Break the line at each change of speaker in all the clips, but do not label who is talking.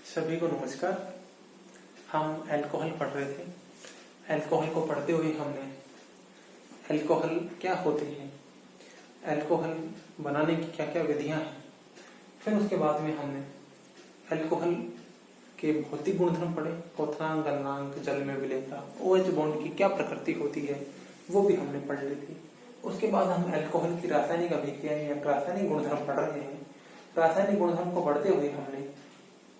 सभी को नमस्कार। हम अल्कोहल पढ़ रहे थे। अल्कोहल को पढ़ते हुए हमने अल्कोहल क्या होते हैं, अल्कोहल बनाने की क्या क्या विधियां हैं, फिर उसके बाद में हमने अल्कोहल के भौतिक गुणधर्म पढ़े। क्वथनांक, गलनांक, जल में विलेयता, OH बॉन्ड की क्या प्रकृति होती है वो भी हमने पढ़ ली थी। उसके बाद हम अल्कोहल की रासायनिक अभिक्रियाएं या रासायनिक गुणधर्म पढ़ रहे हैं। रासायनिक गुणधर्म को पढ़ते हुए हमने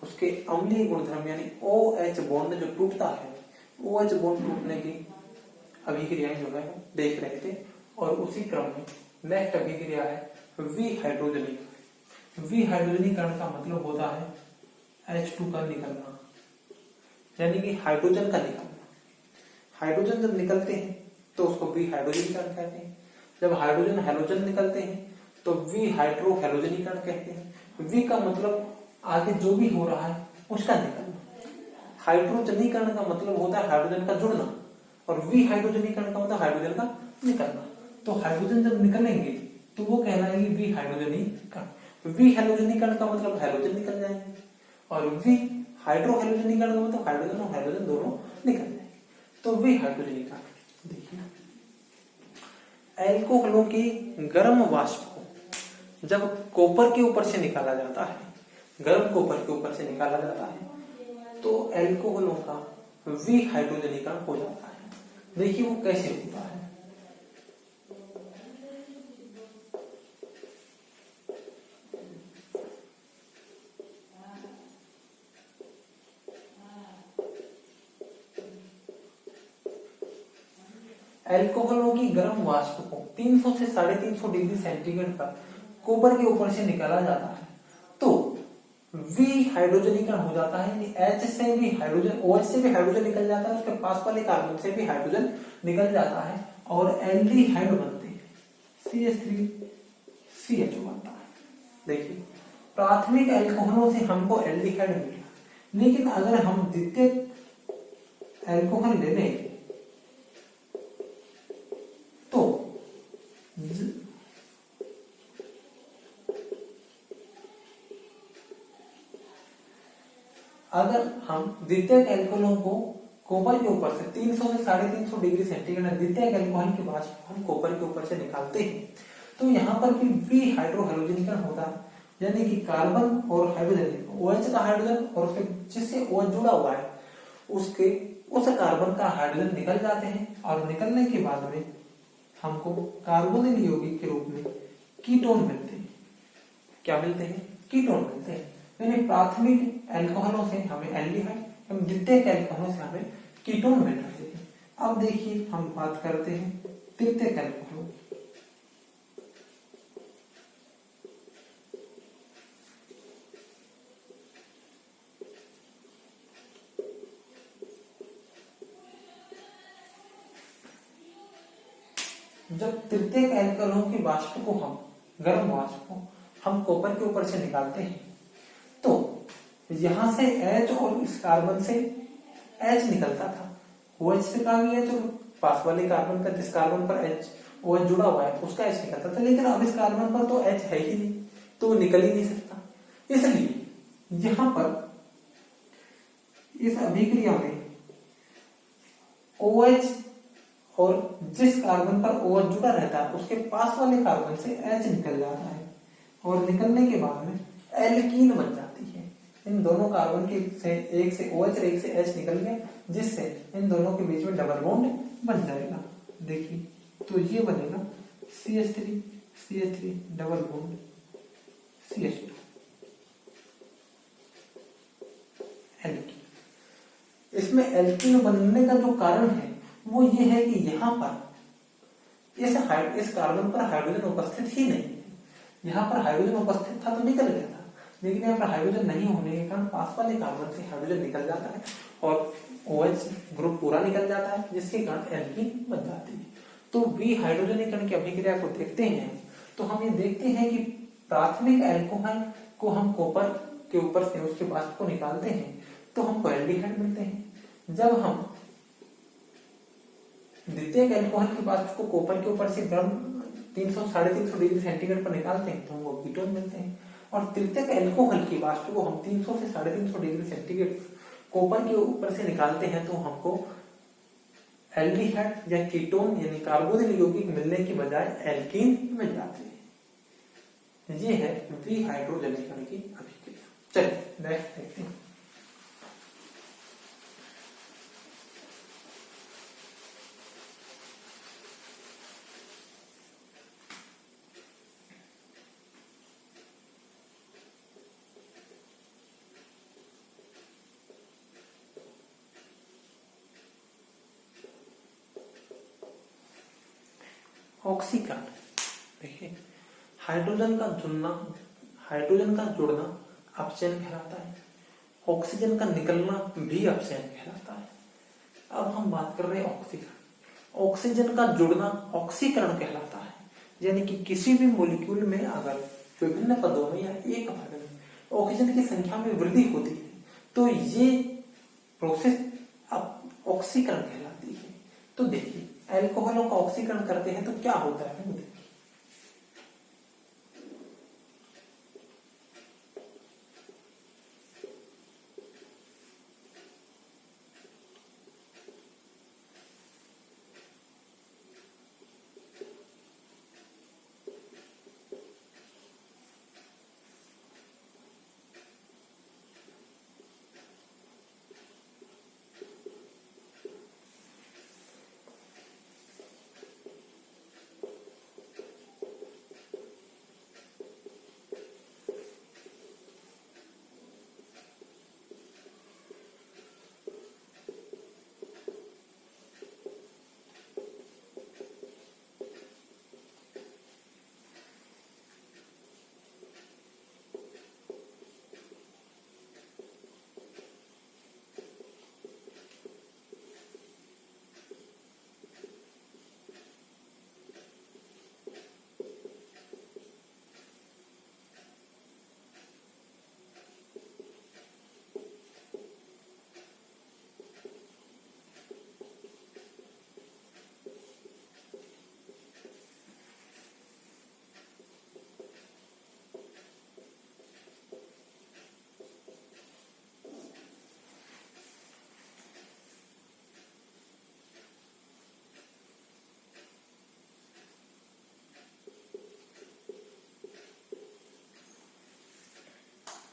उसके अम्लीय गुणधर्म यानी OH बॉन्ड जो टूटता है, OH बॉन्ड टूटने की अभिक्रियाएं जो है देख रहे थे। और उसी क्रम में नेक्स्ट अभिक्रिया है विहाइड्रोजनीकरण। विहाइड्रोजनीकरण का मतलब होता है H2 का निकलना, यानी कि हाइड्रोजन का निकलना। हाइड्रोजन जब निकलते हैं तो उसको विहाइड्रोजनीकरण कहते हैं। जब हाइड्रोजन हैलोजन निकलते हैं तो विहाइड्रोहैलोजनीकरण कहते हैं। वि का मतलब आगे जो भी हो रहा है उसका निकलना। हाइड्रोजनीकरण का मतलब होता है हाइड्रोजन का जुड़ना, और विहाइड्रोजनीकरण का मतलब हाइड्रोजन का निकलना। तो हाइड्रोजन जब निकलेंगे तो वो कहलाएगी विहाइड्रोजनीकरण। विहैलोजनीकरण का मतलब हैलोजन निकल जाएंगे, और विहाइड्रोहैलोजनीकरण का मतलब हाइड्रोजन और हैलोजन दोनों निकल जाएंगे। तो विहाइड्रोजनीकरण देखिए, अल्कोहलों की गर्म वाष्प को जब कॉपर के ऊपर से निकाला जाता है, गर्म कॉपर के ऊपर से निकाला जाता है, तो अल्कोहलों का विहाइड्रोजनीकरण हो जाता है। देखिए वो कैसे होता है। अल्कोहलों की गर्म वाष्प को 300 से 350 डिग्री सेंटीग्रेड पर कॉपर के ऊपर से निकाला जाता है तो विहाइड्रोजनीकरण हो जाता है। यानी H से भी हाइड्रोजन, OH से भी हाइड्रोजन निकल जाता है, उसके पास वाले कार्बन से भी हाइड्रोजन निकल जाता है और एल्डिहाइड बनते हैं। CH3CHO बनता है। देखिए प्राथमिक अल्कोहलों से हमको एल्डिहाइड मिला, लेकिन अगर हम द्वितीयक अल्कोहल ले लें तो अगर हम द्वितीयक अल्कोहलों को कॉपर के ऊपर से 300 से 350 डिग्री सेंटीग्रेड द्वितीयक अल्कोहल के वाष्प हम कॉपर के ऊपर से निकालते हैं तो यहाँ पर भी विहाइड्रोहैलोजनीकरण होता है। यानी कि कार्बन और हाइड्रोजन, OH का हाइड्रोजन और उसके जिससे OH जुड़ा हुआ है उसके उस कार्बन का हाइड्रोजन निकल जाते हैं, और निकलने के बाद में हमको कार्बोनिल यौगिक के रूप में कीटोन मिलते हैं। क्या मिलते हैं? कीटोन मिलते हैं। यानी प्राथमिक अल्कोहलों से हमें एल्डिहाइड एवं द्वितीयक अल्कोहलों से हमें कीटोन मिल रहे हैं। अब देखिए हम बात करते हैं तृतीयक अल्कोहलों। जब तृतीयक अल्कोहलों की वाष्प को हम गर्म वाष्प को हम कॉपर के ऊपर से निकालते हैं तो यहां से H और इस कार्बन से H निकलता था, OH से का भी H और पास वाले कार्बन का जिस कार्बन पर OH जुड़ा हुआ है उसका H निकलता था। लेकिन अब इस कार्बन पर तो H है ही नहीं, तो निकल ही नहीं सकता। इसलिए यहां पर इस अभिक्रिया में OH और जिस कार्बन पर OH जुड़ा रहता है उसके पास वाले कार्बन से H निकल जाता है, और निकलने के बाद में एल्कीन बन जाती है। इन दोनों कार्बन के से एक से OH और एक से H निकल गया, जिससे इन दोनों के बीच में डबल बॉन्ड बन जाएगा। देखिए तो ये बनेगा CH3 double bond CH2 alkene. इसमें एल्कीन बनने का जो कारण है वो ये है कि यहाँ पर इस कार्बन पर हाइड्रोजन उपस्थित ही नहीं है। यहाँ पर हाइड्रोजन उपस्थित था तो निकल गया था, लेकिन यहाँ पर हाइड्रोजन नहीं होने के कारण पास वाले कार्बन से हाइड्रोजन निकल जाता है और OH ग्रुप पूरा निकल जाता है, जिसके कारण एल्कीन बन जाती है। तो विहाइड्रोजनीकरण की अभिक्रिया को देखते हैं तो हम ये देखते हैं कि प्राथमिक अल्कोहल को हम कॉपर के ऊपर से उसके वाष्प को निकालते हैं तो हमको एल्डिहाइड मिलते हैं। जब हम द्वितीयक अल्कोहल के वाष्प को कॉपर के ऊपर से गर्म 300 से 350 डिग्री सेंटीग्रेड पर निकालते हैं तो हमको कीटोन मिलते हैं। और तृतीयक एल्कोहल की वाष्प को हम 300 से 350 डिग्री सेंटीग्रेड कॉपर के ऊपर से निकालते हैं तो हमको एल्डिहाइड या कीटोन यानी कार्बोनिल यौगिक मिलने की बजाय एल्कीन मिल जाते हैं। ये है विहाइड्रोजनीकरण की अभिक्रिया। चलिए नेक्स्ट देखते हैं। ऑक्सीकरण। देखिए हाइड्रोजन का जुड़ना अपचयन कहलाता है, ऑक्सीजन का निकलना भी अपचयन कहलाता है। अब हम बात कर रहे हैं ऑक्सीकरण। ऑक्सीजन का जुड़ना ऑक्सीकरण कहलाता है, यानी कि किसी भी मॉलिक्यूल में अगर विभिन्न पदों में या एक पद में ऑक्सीजन की संख्या में वृद्धि होती है तो ये प्रोसेस अब ऑक्सीकरण कहलाती है। तो देखिए एल्कोहलों का ऑक्सीकरण करते हैं तो क्या होता है, देखिए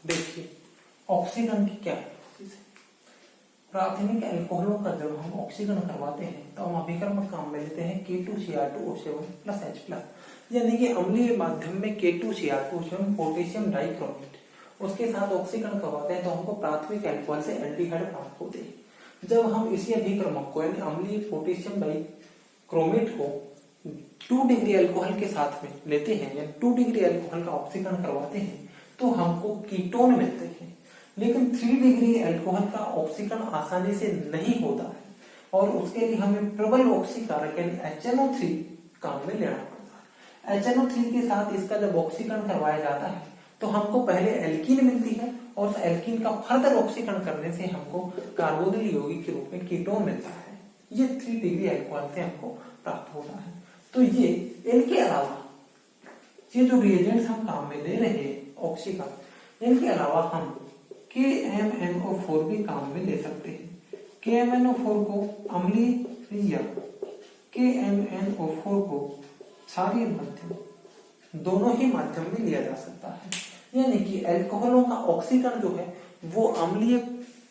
देखिए ऑक्सीकरण की क्या है। प्राथमिक एल्कोहलों का जब हम ऑक्सीकरण करवाते हैं तो हम अभिकर्मक काम में लेते हैं K2Cr2O7 H+, यानी कि अम्लीय माध्यम में K2Cr2O7 पोटेशियम डाइक्रोमेट उसके साथ ऑक्सीकरण करवाते हैं तो हमको प्राथमिक एल्कोहल से एल्डिहाइड प्राप्त होते हैं। जब हम इसी अभिकर्मक को यानी अम्लीय पोटेशियम डाइक्रोमेट को 2 डिग्री एल्कोहल के साथ में लेते हैं या 2 डिग्री एल्कोहल का ऑक्सीकरण करवाते हैं तो हमको कीटोन मिलते हैं। लेकिन 3 डिग्री एल्कोहल का ऑक्सीकरण आसानी से नहीं होता है और उसके लिए हमें प्रबल ऑक्सीकारक यानी HNO3 काम में लेना पड़ता है। HNO3 के साथ इसका जब ऑक्सीकरण करवाया जाता है तो हमको पहले एल्कीन मिलती है और उस एल्कीन का फर्दर ऑक्सीकरण करने से हमको कार्बोनिल यौगिक के रूप में कीटोन मिलता है। ये 3 डिग्री एल्कोहल से हमको प्राप्त होता है। तो ये इनके अलावा ये जो रिएजेंट्स हम काम में ले रहे हैं ऑक्सीकरण, इनके अलावा हम KMnO4 भी काम में ले सकते हैं। KMnO4 को अम्लीय या KMnO4 को क्षारीय माध्यम दोनों ही माध्यम में लिया जा सकता है। यानी कि एल्कोहलों का ऑक्सीकरण जो है वो अम्लीय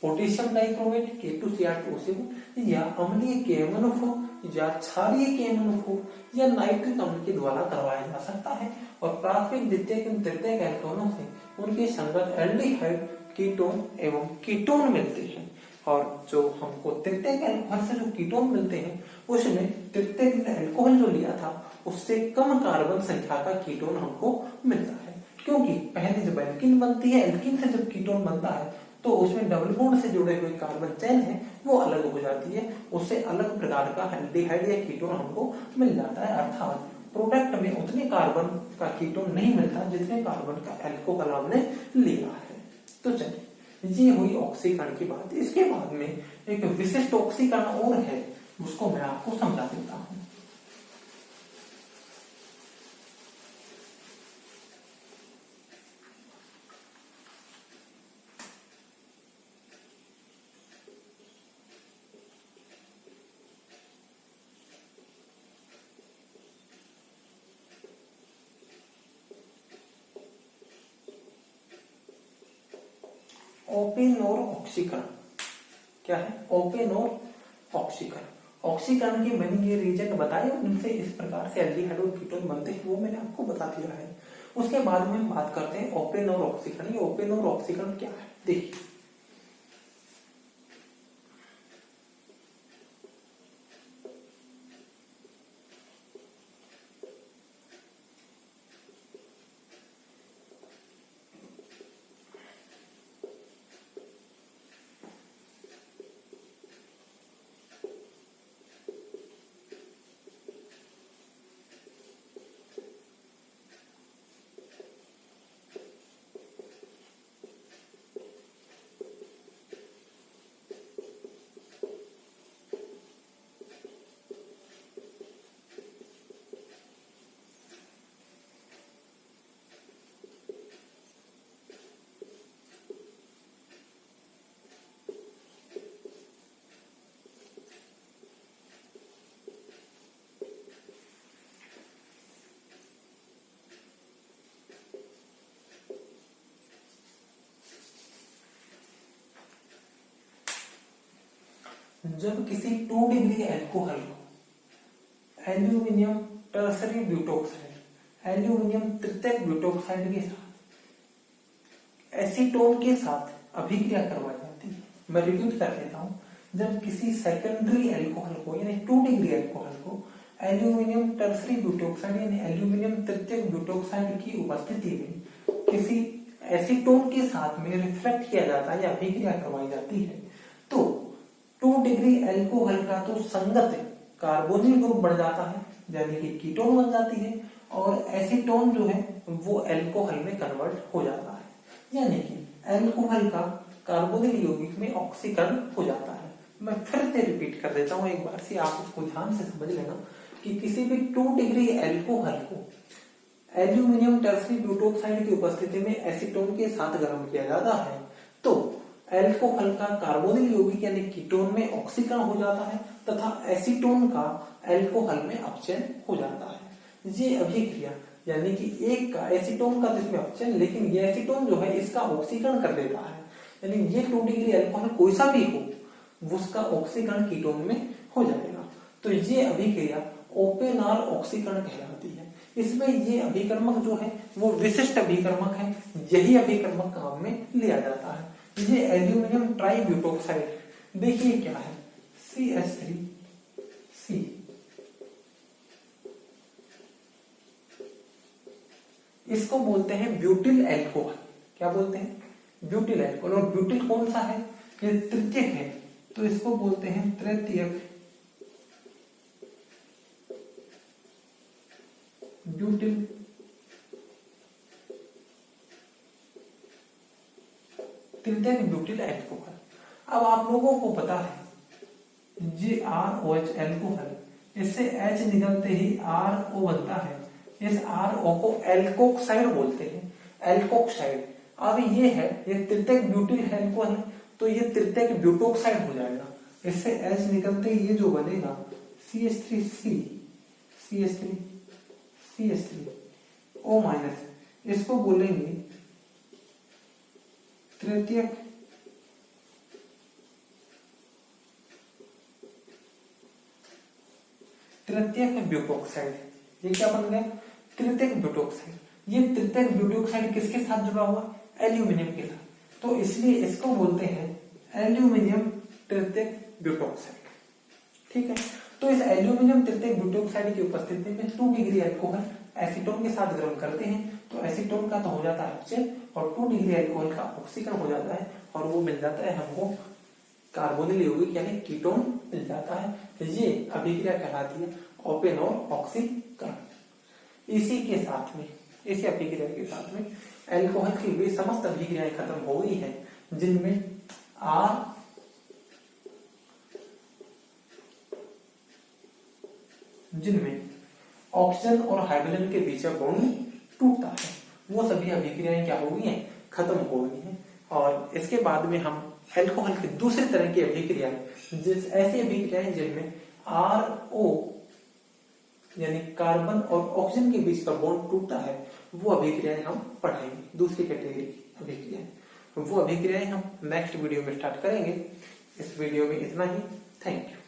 पोटेशियम डाइक्रोमेट K2Cr2O7 या अम्लीय KMnO4 या क्षारीय KMnO4 या नाइट्रिक अम्ल के द्वारा करवाया जा सकता है। और प्राथमिक द्वितीयक एवं तृतीयक एल्कोहलों से उनके संगत एल्डिहाइड कीटोन एवं कीटोन मिलते हैं। और जो हमको तृतीयक एल्कोहल से जो कीटोन मिलते हैं उसमें तृतीयक एल्कोहल जो लिया था उससे कम कार्बन संख्या का कीटोन हमको मिलता है, क्योंकि पहले जब एल्कीन बनती है, एल्कीन से जब कीटोन बनता है तो उसमें डबल बॉन्ड से जुड़े हुए कार्बन चेन है वो अलग हो जाती है, उससे अलग प्रकार का एल्डिहाइड या कीटोन हमको मिल जाता है। अर्थात प्रोडक्ट में उतने कार्बन का कीटोन नहीं मिलता जितने कार्बन का एल्कोहल हमने लिया है। तो चलिए ये हुई ऑक्सीकरण की बात। इसके बाद में एक विशिष्ट ऑक्सीकरण और है उसको मैं आपको समझा देता हूं। ओपेन और ऑक्सीकरण। क्या है? ओपेन और ऑक्सीकरण। ऑक्सीकरण के बनी ये रिएजेंट बताए, उनसे इस प्रकार से एल्डिहाइड और कीटोन बनते हैं, वो मैंने आपको बता दिया है। उसके बाद में हम बात करते हैं ओपेन और ऑक्सीकरण। ये ओपेन और ऑक्सीकरण क्या है देखिए। जब किसी 2 डिग्री अल्कोहल को एल्यूमिनियम टर्सरी ब्यूटोक्साइड, एल्यूमिनियम तृतीयक ब्यूटोक्साइड के साथ एसीटोन के साथ अभिक्रिया करवाई जाती है। मैं रिपीट कर देता हूं, जब किसी सेकेंडरी अल्कोहल को यानी 2 डिग्री अल्कोहल को एल्यूमिनियम टर्सरी ब्यूटोक्साइड यानी एल्यूमिनियम तृतीयक ब्यूटोक्साइड की उपस्थिति में किसी एसीटोन के साथ में रिफ्लेक्ट किया जाता है या अभिक्रिया करवाई जाती है, तो 2 डिग्री अल्कोहल का तो संगत कार्बोनिल ग्रुप बन जाता है, यानी कि कीटोन बन जाती है, और एसीटोन जो है वो अल्कोहल में कन्वर्ट हो जाता है, यानी कि अल्कोहल का कार्बोनिल यौगिक में ऑक्सीकरण हो जाता है। मैं फिर से रिपीट कर देता हूं एक बार से, आप इसको ध्यान से समझ लेना कि किसी भी 2 डिग्री अल्कोहल को एल्यूमिनियम टर्सरी ब्यूटोक्साइड की उपस्थिति में एसीटोन के साथ गर्म किया जाता है, तो अल्कोहल का कार्बोनिल यौगिक यानी कीटोन में ऑक्सीकरण हो जाता है तथा एसीटोन का अल्कोहल में अपचयन हो जाता है। ये अभिक्रिया यानी कि एक का एसीटोन का इसमें अपचयन, लेकिन ये एसीटोन जो है इसका ऑक्सीकरण कर देता है, यानी ये 2 डिग्री अल्कोहल कोई सा भी हो उसका ऑक्सीकरण कीटोन में हो जाएगा। तो ये अभिक्रिया ओपेनॉल ऑक्सीकरण कहलाती है। इसमें ये अभिकर्मक जो है वो विशिष्ट अभिकर्मक है, यही अभिकर्मक काम में लिया जाता है। ये एल्यूमिनियम ट्राई ब्यूटोक्साइड देखिए क्या है, CH3C, इसको बोलते हैं ब्यूटिल अल्कोहल। क्या बोलते हैं? Butyl alcohol. और ब्यूटिल कौन सा है? ये तृतीयक है, तो इसको बोलते हैं तृतीयक ब्यूटिल तृतीयक ब्यूटिल अल्कोहल। अब आप लोगों को पता है JrOH अल्कोहल, इससे H निकलते ही RO बनता है, इस RO को एल्कोक्साइड बोलते हैं, एल्कोक्साइड। अब ये है, ये तृतीयक ब्यूटिल अल्कोहल है, तो ये तृतीयक ब्यूटोक्साइड हो जाएगा, इससे H निकलते ही ये जो बनेगा CH3C, CH3, CH3 O-, इसको बोलेंगे तृतीयक ब्यूटोक्साइड। ये क्या बन गया? तृतीयक ब्यूटोक्साइड। ये तृतीयक ब्यूटोक्साइड किसके साथ जुड़ा हुआ? एल्यूमिनियम के साथ, तो इसलिए इसको बोलते हैं एल्यूमिनियम तृतीयक ब्यूटोक्साइड। ठीक है, तो इस एल्यूमिनियम तृतीयक ब्यूटोक्साइड की उपस्थिति में 2 डिग्री अल्कोहल एसीटोन के साथ गर्म करते हैं, तो एसीटोन का तो हो जाता है अपचयन और 2 डिग्री अल्कोहल का ऑक्सीकरण हो जाता है, और वो मिल जाता है हमको कार्बोनिल यौगिक यानी कीटोन मिल जाता है। ये अभिक्रिया कहलाती है ओपेन और ऑक्सीकरण। इसी के साथ में, इसी अभिक्रिया के साथ में अल्कोहल की वे समस्त अभिक्रियाएं खत्म हो गई है जिनमें ऑक्सीजन और हाइड्रोजन के बीच में बॉन्ड टूटता है, वो सभी अभिक्रियाएं क्या हो गई हैं? खत्म हो गई हैं। और इसके बाद में हम अल्कोहल की दूसरी तरह की अभिक्रियाएं, ऐसी अभिक्रियाएं जिनमें RO यानी कार्बन और ऑक्सीजन के बीच का बॉन्ड टूटता है, वो अभिक्रियाएं हम पढ़ेंगे, दूसरी कैटेगरी की अभिक्रियाएं। वो अभिक्रियाएं हम नेक्स्ट वीडियो में स्टार्ट करेंगे। इस वीडियो में इतना ही। Thank you.